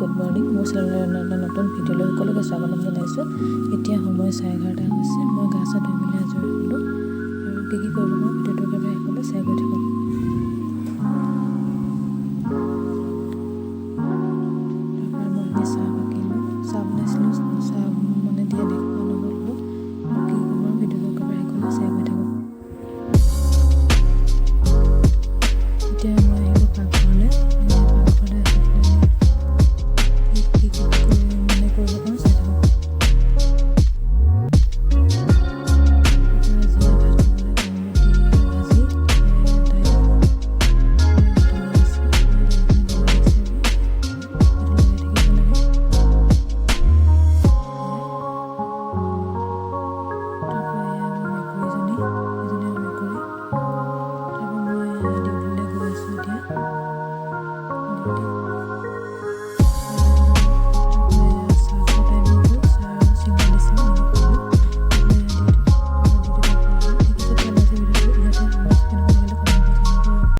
Good morning. মোৰ চেনেলৰ এটা নতুন ভিডিঅ'লৈ সকলোকে স্বাগতম জনাইছোঁ। এতিয়া সময় 11:30 হৈছে। মই গা চা ধুই মেলি আজৰি হ'লোঁ আৰু কি কৰিব পাৰোঁ ভিডিঅ'টোৰ কাৰণে শেষলৈ চাই গৈ থাকক।